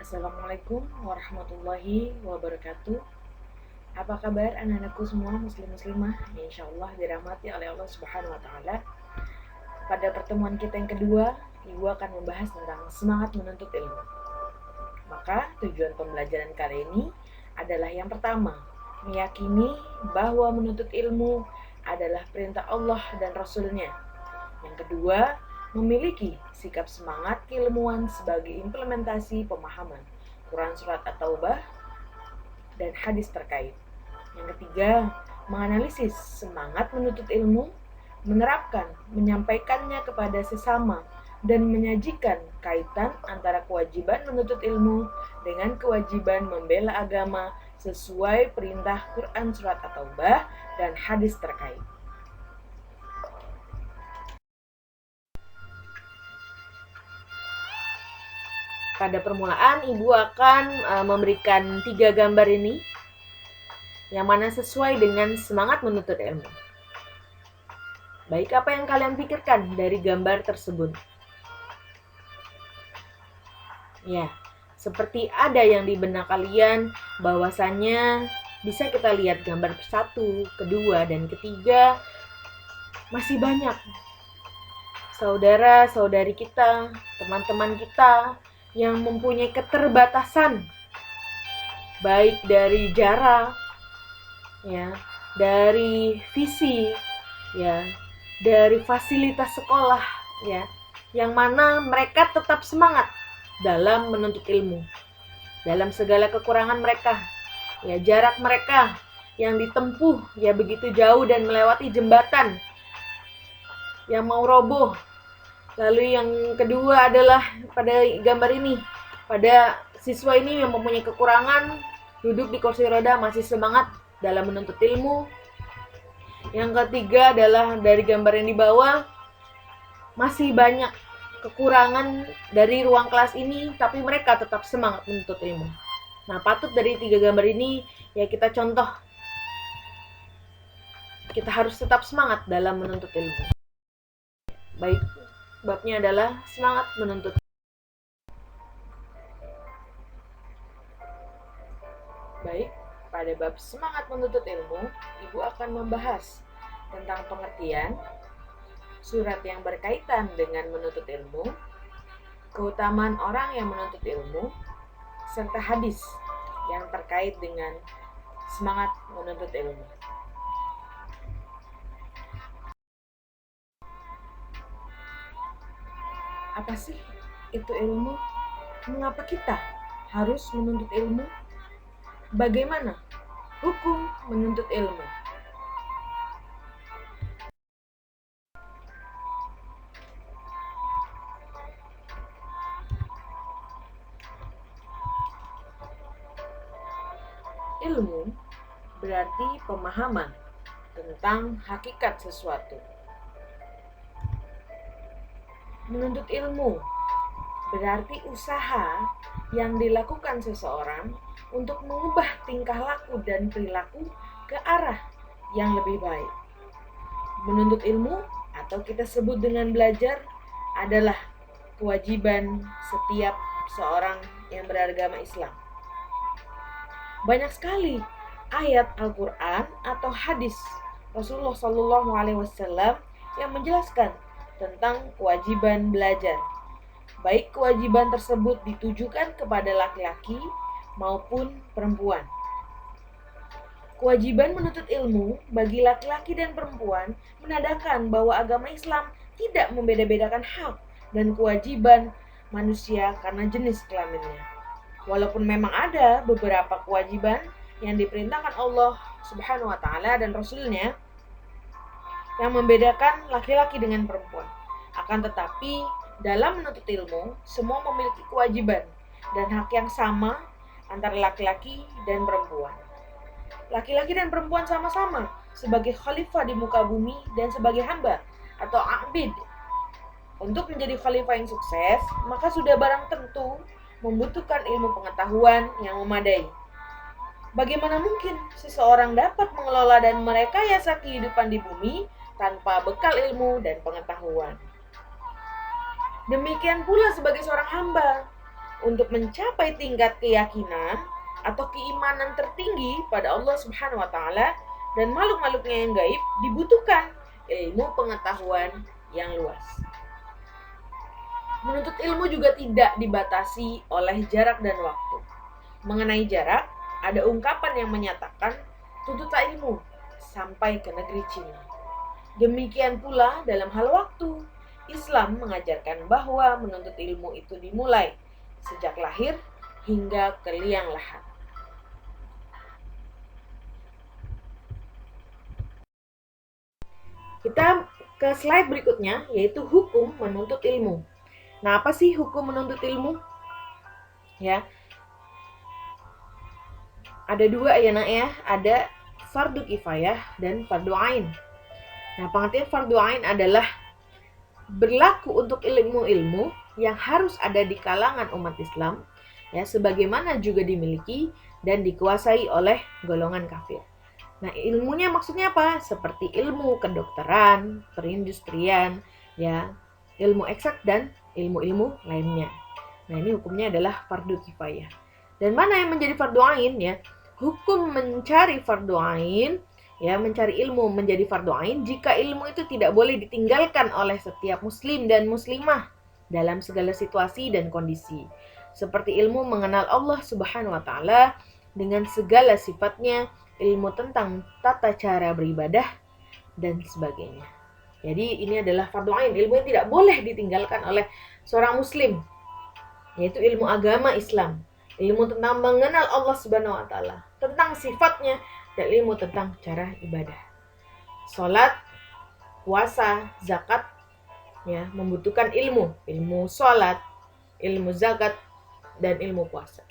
Assalamualaikum warahmatullahi wabarakatuh. Apa kabar anak-anakku semua muslim-muslimah? Insya Allah dirahmati oleh Allah Subhanahu wa Ta'ala. Pada pertemuan kita yang kedua, Ibu akan membahas tentang semangat menuntut ilmu. Maka tujuan pembelajaran kali ini adalah yang pertama, meyakini bahwa menuntut ilmu adalah perintah Allah dan Rasul-Nya. Yang kedua, memiliki sikap semangat keilmuan sebagai implementasi pemahaman Quran Surat At-Taubah dan hadis terkait. Yang ketiga, menganalisis semangat menuntut ilmu, menerapkan, menyampaikannya kepada sesama, dan menyajikan kaitan antara kewajiban menuntut ilmu dengan kewajiban membela agama sesuai perintah Quran Surat At-Taubah dan hadis terkait. Pada permulaan, Ibu akan memberikan 3 gambar ini, yang mana sesuai dengan semangat menuntut ilmu. Baik, apa yang kalian pikirkan dari gambar tersebut? Ya, seperti ada yang di benak kalian bahwasannya bisa kita lihat gambar 1, kedua, dan ketiga masih banyak saudara-saudari kita, teman-teman kita yang mempunyai keterbatasan baik dari jarak, ya, dari visi, ya, dari fasilitas sekolah, ya, yang mana mereka tetap semangat dalam menuntut ilmu, dalam segala kekurangan mereka, ya, jarak mereka yang ditempuh ya begitu jauh dan melewati jembatan yang mau roboh. Lalu yang kedua adalah pada gambar ini, pada siswa ini yang mempunyai kekurangan, duduk di kursi roda masih semangat dalam menuntut ilmu. Yang ketiga adalah dari gambar yang di bawah, masih banyak kekurangan dari ruang kelas ini, tapi mereka tetap semangat menuntut ilmu. Nah, patut dari 3 gambar ini ya kita contoh. Kita harus tetap semangat dalam menuntut ilmu. Baik, babnya adalah semangat menuntut. Baik, pada bab semangat menuntut ilmu, Ibu akan membahas tentang pengertian, surat yang berkaitan dengan menuntut ilmu, keutamaan orang yang menuntut ilmu, serta hadis yang terkait dengan semangat menuntut ilmu. Apa sih itu ilmu? Mengapa kita harus menuntut ilmu? Bagaimana hukum menuntut ilmu? Ilmu berarti pemahaman tentang hakikat sesuatu. Menuntut ilmu berarti usaha yang dilakukan seseorang untuk mengubah tingkah laku dan perilaku ke arah yang lebih baik. Menuntut ilmu atau kita sebut dengan belajar adalah kewajiban setiap seorang yang beragama Islam. Banyak sekali ayat Al-Quran atau hadis Rasulullah SAW yang menjelaskan tentang kewajiban belajar. Baik kewajiban tersebut ditujukan kepada laki-laki maupun perempuan. Kewajiban menuntut ilmu bagi laki-laki dan perempuan menandakan bahwa agama Islam tidak membeda-bedakan hak dan kewajiban manusia karena jenis kelaminnya. Walaupun memang ada beberapa kewajiban yang diperintahkan Allah Subhanahu wa Ta'ala dan Rasul-Nya yang membedakan laki-laki dengan perempuan. Akan tetapi, dalam menuntut ilmu, semua memiliki kewajiban dan hak yang sama antara laki-laki dan perempuan. Laki-laki dan perempuan sama-sama sebagai khalifah di muka bumi dan sebagai hamba atau abid. Untuk menjadi khalifah yang sukses, maka sudah barang tentu membutuhkan ilmu pengetahuan yang memadai. Bagaimana mungkin seseorang dapat mengelola dan merekayasa kehidupan di bumi tanpa bekal ilmu dan pengetahuan? Demikian pula sebagai seorang hamba, untuk mencapai tingkat keyakinan atau keimanan tertinggi pada Allah Subhanahu wa taala dan makhluk-makhluknya yang gaib dibutuhkan ilmu pengetahuan yang luas. Menuntut ilmu juga tidak dibatasi oleh jarak dan waktu. Mengenai jarak, ada ungkapan yang menyatakan tuntutlah ilmu sampai ke negeri Cina. Demikian pula dalam hal waktu, Islam mengajarkan bahwa menuntut ilmu itu dimulai sejak lahir hingga ke liang lahat. Kita ke slide berikutnya, yaitu hukum menuntut ilmu. Nah, apa sih hukum menuntut ilmu? Ya, ada dua ya nak ya, ada fardu kifayah dan fardu ain. Nah, pengertian fardu ain adalah berlaku untuk ilmu-ilmu yang harus ada di kalangan umat Islam, ya, sebagaimana juga dimiliki dan dikuasai oleh golongan kafir. Nah, ilmunya maksudnya apa? Seperti ilmu kedokteran, perindustrian, ya, ilmu eksak dan ilmu-ilmu lainnya. Nah, ini hukumnya adalah fardu kifayah. Dan mana yang menjadi fardu ain ya? Hukum mencari fardu ain, ya, mencari ilmu menjadi fardu ain jika ilmu itu tidak boleh ditinggalkan oleh setiap muslim dan muslimah dalam segala situasi dan kondisi. Seperti ilmu mengenal Allah Subhanahu wa taala dengan segala sifatnya, ilmu tentang tata cara beribadah dan sebagainya. Jadi ini adalah fardu ain, ilmu yang tidak boleh ditinggalkan oleh seorang muslim, yaitu ilmu agama Islam, ilmu tentang mengenal Allah Subhanahu wa taala, tentang sifatnya, dan ilmu tentang cara ibadah. Salat, puasa, zakat, ya, membutuhkan ilmu salat, ilmu zakat, dan ilmu puasa.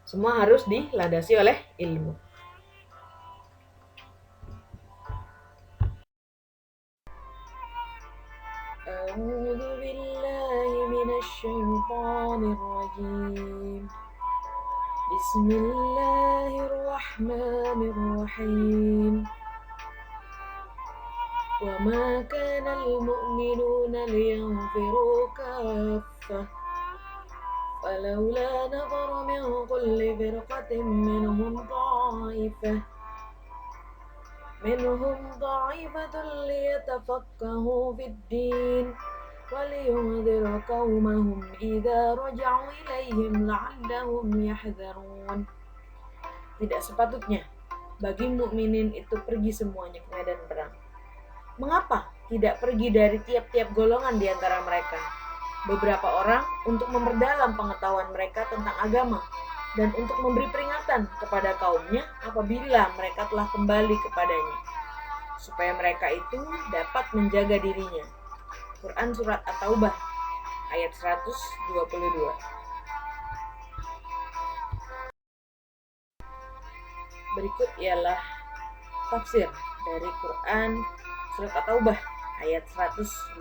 Semua harus dilandasi oleh ilmu. A'udzu billahi minasy syaithanir rajim. Bismillahirrahmanirrahim. Wa ma kana al-mu'minuna liyanfiru kaffah. فلولا نفر من كل فرقة منهم طائفة ليتفقهوا في الدين ولينذر قومهم إذا رجعوا إليهم لعلهم يحذرون. Tidak sepatutnya bagi mukminin itu pergi semuanya ke medan perang. Mengapa tidak pergi dari tiap-tiap golongan di antara mereka? Beberapa orang untuk memperdalam pengetahuan mereka tentang agama dan untuk memberi peringatan kepada kaumnya apabila mereka telah kembali kepadanya, supaya mereka itu dapat menjaga dirinya. Quran Surat At-Taubah ayat 122. Berikut ialah tafsir dari Quran Surat At-Taubah ayat 122.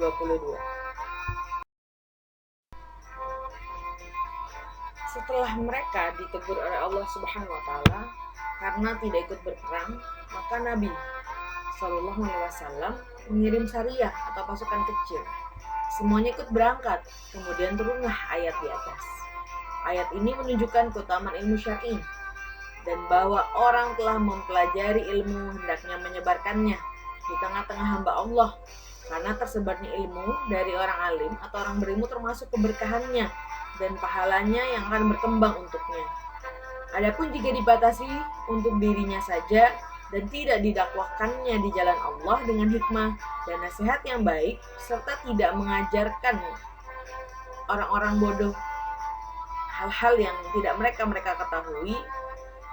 Setelah mereka ditegur oleh Allah Subhanahu wa taala karena tidak ikut berperang, maka Nabi Shallallahu alaihi wasallam mengirim sariyah atau pasukan kecil. Semuanya ikut berangkat, kemudian turunlah ayat di atas. Ayat ini menunjukkan keutamaan ilmu syar'i dan bahwa orang telah mempelajari ilmu hendaknya menyebarkannya di tengah-tengah hamba Allah, karena tersebarnya ilmu dari orang alim atau orang berilmu termasuk keberkahannya dan pahalanya yang akan berkembang untuknya. Adapun jika dibatasi untuk dirinya saja dan tidak didakwakannya di jalan Allah dengan hikmah dan nasihat yang baik, serta tidak mengajarkan orang-orang bodoh hal-hal yang tidak mereka ketahui,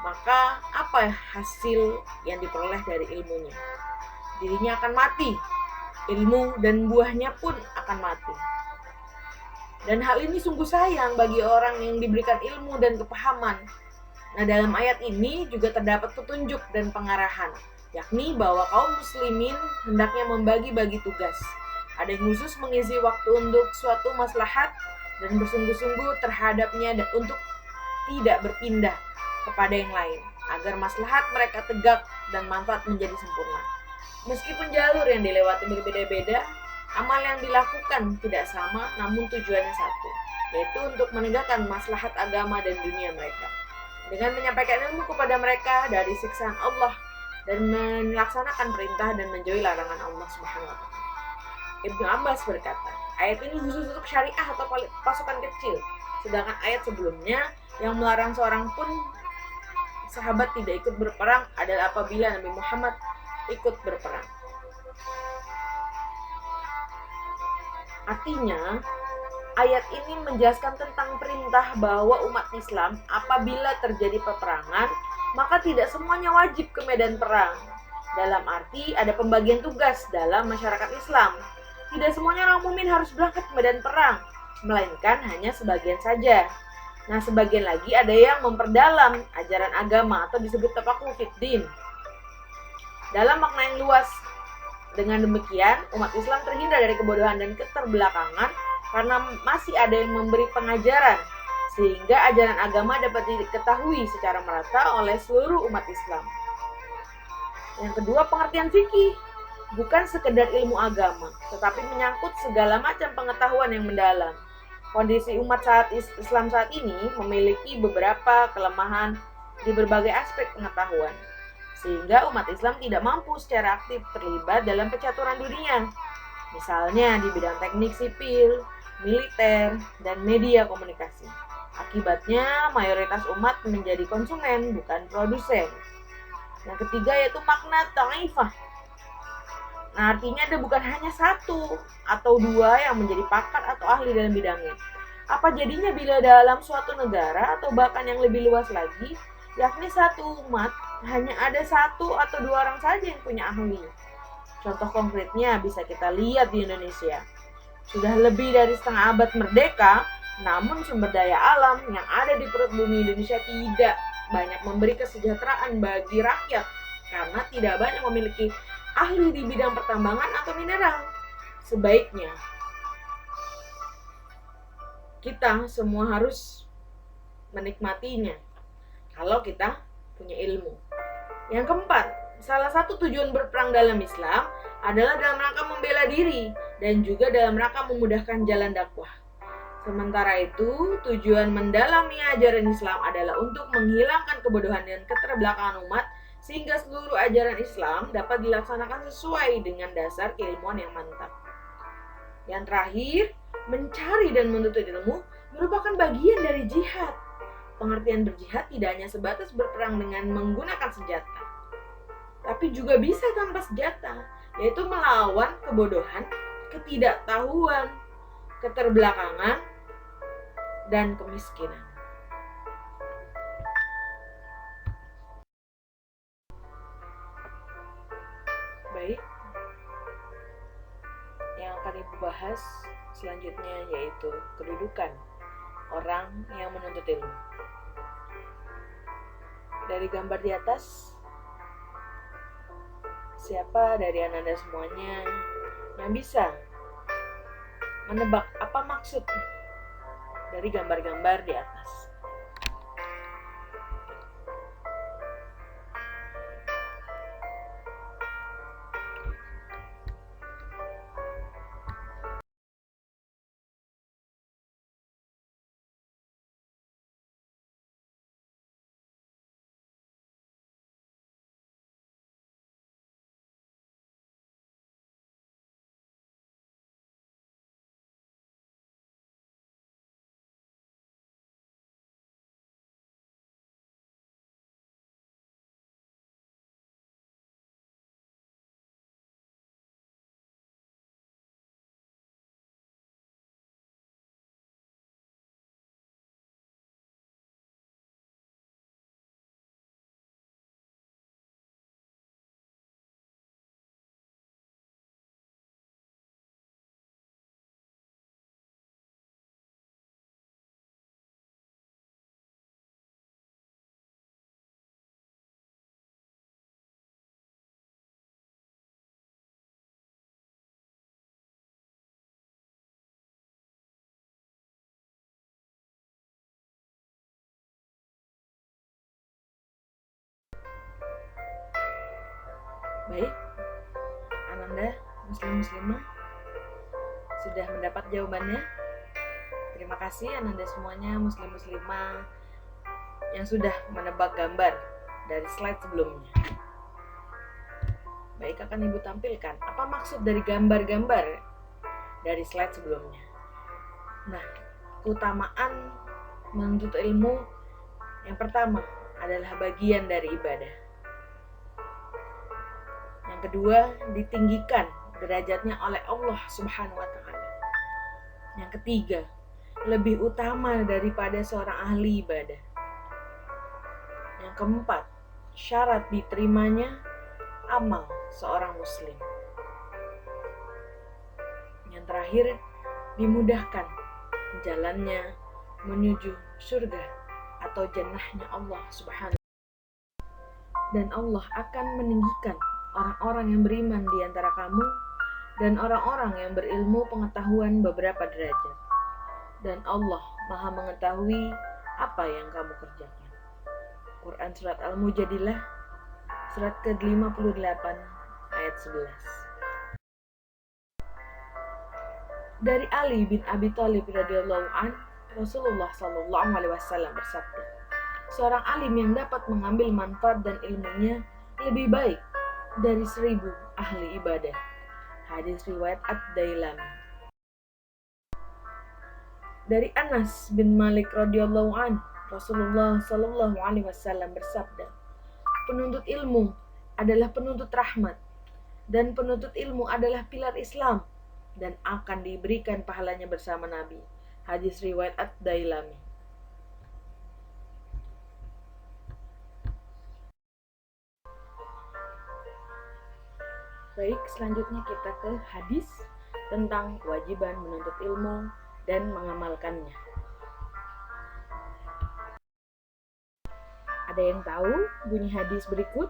maka apa hasil yang diperoleh dari ilmunya? Dirinya akan mati, ilmu dan buahnya pun akan mati. Dan hal ini sungguh sayang bagi orang yang diberikan ilmu dan kepahaman. Nah, dalam ayat ini juga terdapat petunjuk dan pengarahan, yakni bahwa kaum muslimin hendaknya membagi-bagi tugas. Ada yang khusus mengisi waktu untuk suatu maslahat dan bersungguh-sungguh terhadapnya dan untuk tidak berpindah kepada yang lain, agar maslahat mereka tegak dan manfaat menjadi sempurna. Meskipun jalur yang dilewati berbeda-beda, Amal yang dilakukan tidak sama, namun tujuannya satu, yaitu untuk menegakkan maslahat agama dan dunia mereka. Dengan menyampaikan ilmu kepada mereka dari siksaan Allah dan melaksanakan perintah dan menjauhi larangan Allah Subhanahu wa taala. Ibnu Abbas berkata, ayat ini khusus untuk syariah atau pasukan kecil, sedangkan ayat sebelumnya yang melarang seorang pun sahabat tidak ikut berperang adalah apabila Nabi Muhammad ikut berperang. Artinya, ayat ini menjelaskan tentang perintah bahwa umat Islam apabila terjadi peperangan, maka tidak semuanya wajib ke medan perang. Dalam arti ada pembagian tugas dalam masyarakat Islam. Tidak semuanya orang mukmin harus berangkat ke medan perang, melainkan hanya sebagian saja. Nah, sebagian lagi ada yang memperdalam ajaran agama atau disebut tafaqquh fid din. Dalam makna yang luas, dengan demikian umat Islam terhindar dari kebodohan dan keterbelakangan karena masih ada yang memberi pengajaran sehingga ajaran agama dapat diketahui secara merata oleh seluruh umat Islam. Yang kedua, pengertian fikih bukan sekedar ilmu agama, tetapi menyangkut segala macam pengetahuan yang mendalam. Kondisi umat Islam saat ini memiliki beberapa kelemahan di berbagai aspek pengetahuan, sehingga umat Islam tidak mampu secara aktif terlibat dalam percaturan dunia, misalnya di bidang teknik sipil, militer, dan media komunikasi. Akibatnya, mayoritas umat menjadi konsumen, bukan produsen. Yang ketiga yaitu makna ta'ifah. Nah, artinya ada bukan hanya satu atau dua yang menjadi pakar atau ahli dalam bidangnya. Apa jadinya bila dalam suatu negara atau bahkan yang lebih luas lagi, yakni satu umat, hanya ada satu atau dua orang saja yang punya ahli. Contoh konkretnya bisa kita lihat di Indonesia. Sudah lebih dari setengah abad merdeka, namun sumber daya alam yang ada di perut bumi Indonesia tidak banyak memberi kesejahteraan bagi rakyat karena tidak banyak memiliki ahli di bidang pertambangan atau mineral. Sebaiknya kita semua harus menikmatinya kalau kita punya ilmu. Yang keempat, salah satu tujuan berperang dalam Islam adalah dalam rangka membela diri dan juga dalam rangka memudahkan jalan dakwah. Sementara itu, tujuan mendalami ajaran Islam adalah untuk menghilangkan kebodohan dan keterbelakangan umat sehingga seluruh ajaran Islam dapat dilaksanakan sesuai dengan dasar keilmuan yang mantap. Yang terakhir, mencari dan menuntut ilmu merupakan bagian dari jihad. Pengertian berjihad tidak hanya sebatas berperang dengan menggunakan senjata, tapi juga bisa tanpa senjata, yaitu melawan kebodohan, ketidaktahuan, keterbelakangan, dan kemiskinan. Baik, yang akan Ibu bahas selanjutnya yaitu kedudukan orang yang menuntut ilmu. Dari gambar di atas, siapa dari Anda semuanya yang bisa menebak apa maksud dari gambar-gambar di atas? Baik, Ananda, muslim-muslimah, sudah mendapat jawabannya? Terima kasih Ananda semuanya, muslim-muslimah yang sudah menebak gambar dari slide sebelumnya. Baik, akan Ibu tampilkan apa maksud dari gambar-gambar dari slide sebelumnya. Nah, keutamaan menuntut ilmu yang pertama adalah bagian dari ibadah. Yang kedua, ditinggikan derajatnya oleh Allah Subhanahu wa taala. Yang ketiga, lebih utama daripada seorang ahli ibadah. Yang keempat, syarat diterimanya amal seorang muslim. Yang terakhir, dimudahkan jalannya menuju surga atau jannahnya Allah Subhanahu. Dan Allah akan meninggikan orang-orang yang beriman di antara kamu dan orang-orang yang berilmu pengetahuan beberapa derajat. Dan Allah Maha mengetahui apa yang kamu kerjakan. Quran Surat Al-Mujadilah, surat ke-58 ayat 11. Dari Ali bin Abi Thalib radhiyallahu an, Rasulullah sallallahu alaihi wasallam bersabda, seorang alim yang dapat mengambil manfaat dan ilmunya lebih baik dari 1000 ahli ibadah. Hadis riwayat Ad-Dailami. Dari Anas bin Malik radhiyallahu an, Rasulullah sallallahu alaihi wasallam bersabda, penuntut ilmu adalah penuntut rahmat, dan penuntut ilmu adalah pilar Islam, dan akan diberikan pahalanya bersama Nabi. Hadis riwayat Ad-Dailami. Baik, selanjutnya kita ke hadis tentang kewajiban menuntut ilmu dan mengamalkannya. Ada yang tahu bunyi hadis berikut?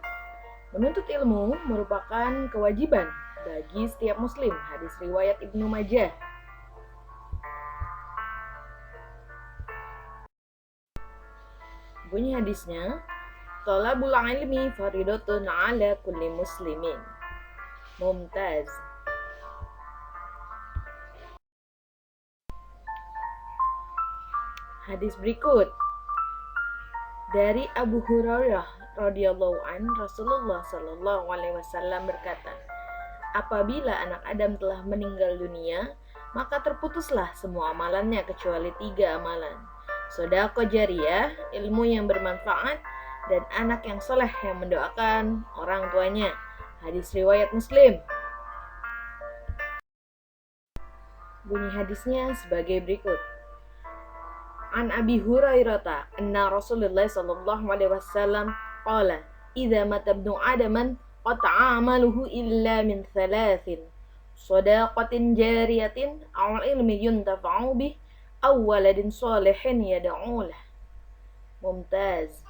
Menuntut ilmu merupakan kewajiban bagi setiap muslim. Hadis riwayat Ibnu Majah. Bunyi hadisnya, Thalabul ilmi faridatun ala kulli muslimin. Mumtaz. Hadis berikut dari Abu Hurairah radhiyallahu an, Rasulullah sallallahu alaihi wasallam berkata, apabila anak Adam telah meninggal dunia, maka terputuslah semua amalannya kecuali 3 amalan. Shadaqah jariyah, ilmu yang bermanfaat, dan anak yang soleh yang mendoakan orang tuanya. Hadis riwayat Muslim. Bunyi hadisnya sebagai berikut. An Abi Hurairah anna Rasulullah sallallahu alaihi wasallam qala, "Idza mata ibnu Adaman qata'a amaluhu illa min 3, shadaqatin jariyatin aw ilmin yuntafa'u bih aw waladin shalihin yad'u lah." Mumtaz.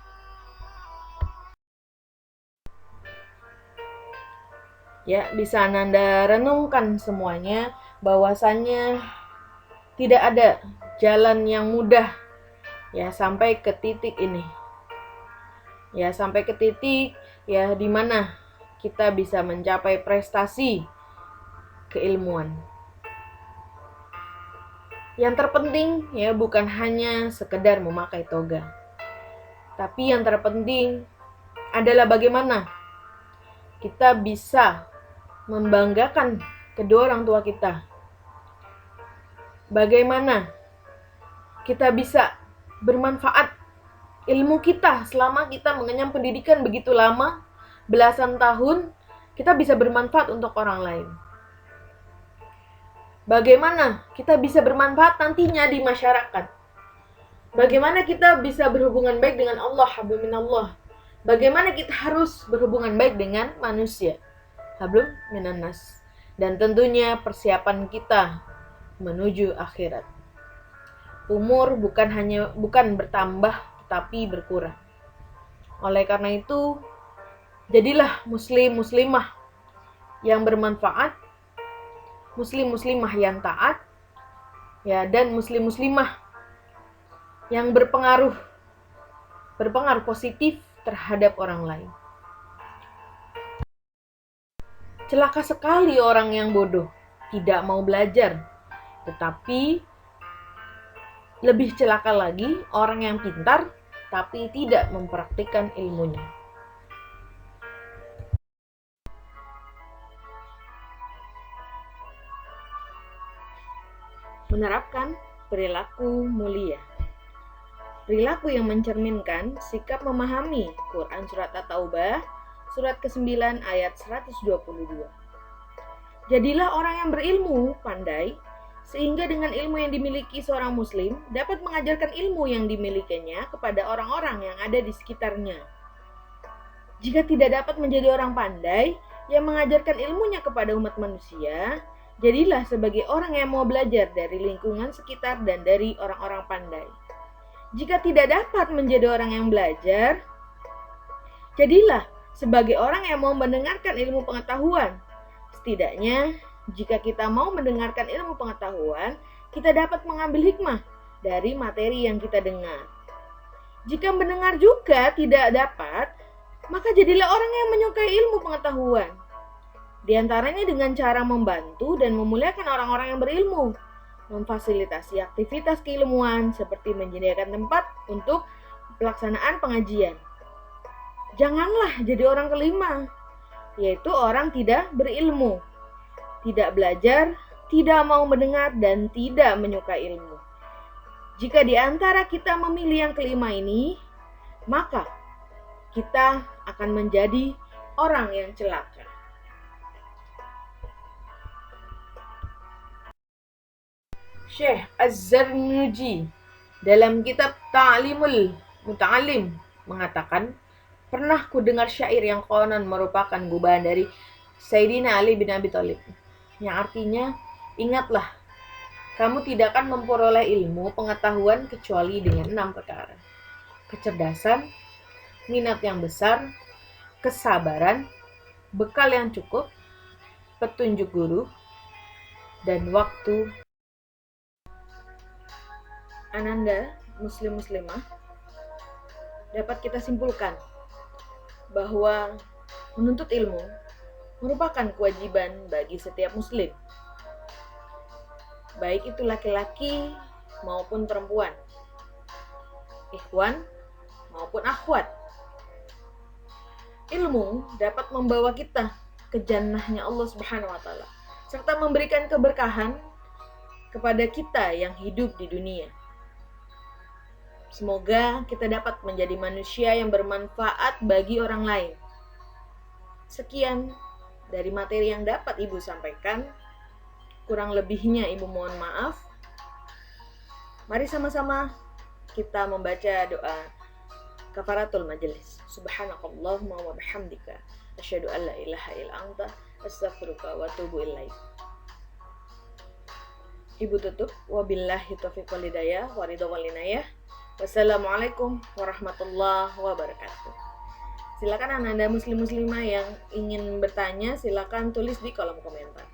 Ya, bisa Anda renungkan semuanya bahwasannya tidak ada jalan yang mudah ya sampai ke titik ini. Ya, sampai ke titik ya di mana kita bisa mencapai prestasi keilmuan. Yang terpenting ya bukan hanya sekedar memakai toga. Tapi yang terpenting adalah bagaimana kita bisa membanggakan kedua orang tua kita. Bagaimana kita bisa bermanfaat ilmu kita selama kita mengenyam pendidikan begitu lama, belasan tahun, kita bisa bermanfaat untuk orang lain. Bagaimana kita bisa bermanfaat nantinya di masyarakat. Bagaimana kita bisa berhubungan baik dengan Allah, hablum minallah. Bagaimana kita harus berhubungan baik dengan manusia, hablum minannas. Dan tentunya persiapan kita menuju akhirat. Umur bukan bertambah tapi berkurang. Oleh karena itu, jadilah muslim-muslimah yang bermanfaat, muslim-muslimah yang taat, ya, dan muslim-muslimah yang berpengaruh positif terhadap orang lain. Celaka sekali orang yang bodoh, tidak mau belajar, Tetapi lebih celaka lagi orang yang pintar tapi tidak mempraktikkan ilmunya. Menerapkan perilaku mulia. Perilaku yang mencerminkan sikap memahami Quran Surat At-Taubah, Surat ke-9 ayat 122. Jadilah orang yang berilmu, pandai, sehingga dengan ilmu yang dimiliki seorang muslim dapat mengajarkan ilmu yang dimilikinya kepada orang-orang yang ada di sekitarnya. Jika tidak dapat menjadi orang pandai yang mengajarkan ilmunya kepada umat manusia, jadilah sebagai orang yang mau belajar dari lingkungan sekitar dan dari orang-orang pandai. Jika tidak dapat menjadi orang yang belajar, jadilah sebagai orang yang mau mendengarkan ilmu pengetahuan. Setidaknya, jika kita mau mendengarkan ilmu pengetahuan, kita dapat mengambil hikmah dari materi yang kita dengar. Jika mendengar juga tidak dapat, maka jadilah orang yang menyukai ilmu pengetahuan. Di antaranya dengan cara membantu dan memuliakan orang-orang yang berilmu, memfasilitasi aktivitas keilmuan seperti menyediakan tempat untuk pelaksanaan pengajian. Janganlah jadi orang kelima, yaitu orang tidak berilmu, tidak belajar, tidak mau mendengar, dan tidak menyukai ilmu. Jika di antara kita memilih yang kelima ini, maka kita akan menjadi orang yang celaka. Syekh Az-Zarnuji dalam kitab Ta'limul Muta'allim mengatakan, pernah ku dengar syair yang konon merupakan gubahan dari Sayyidina Ali bin Abi Thalib, yang artinya, ingatlah, kamu tidak akan memperoleh ilmu pengetahuan kecuali dengan 6 perkara. Kecerdasan, minat yang besar, kesabaran, bekal yang cukup, petunjuk guru, dan waktu. Ananda, muslim-muslimah, dapat kita simpulkan bahwa menuntut ilmu merupakan kewajiban bagi setiap muslim, baik itu laki-laki maupun perempuan, ikhwan maupun akhwat. Ilmu dapat membawa kita ke jannahnya Allah Subhanahu wa taala serta memberikan keberkahan kepada kita yang hidup di dunia. Semoga kita dapat menjadi manusia yang bermanfaat bagi orang lain. Sekian dari materi yang dapat Ibu sampaikan. Kurang lebihnya Ibu mohon maaf. Mari sama-sama kita membaca doa kafaratul majelis. Subhanakallahumma wa bihamdika asyhadu an la ilaha illa anta astaghfiruka wa atubu ilaik. Ibu tutup, wabillahi taufiq wal hidayah wa ridha wal inayah. Wassalamualaikum warahmatullahi wabarakatuh. Silakan Anda muslim-muslimah yang ingin bertanya, silakan tulis di kolom komentar.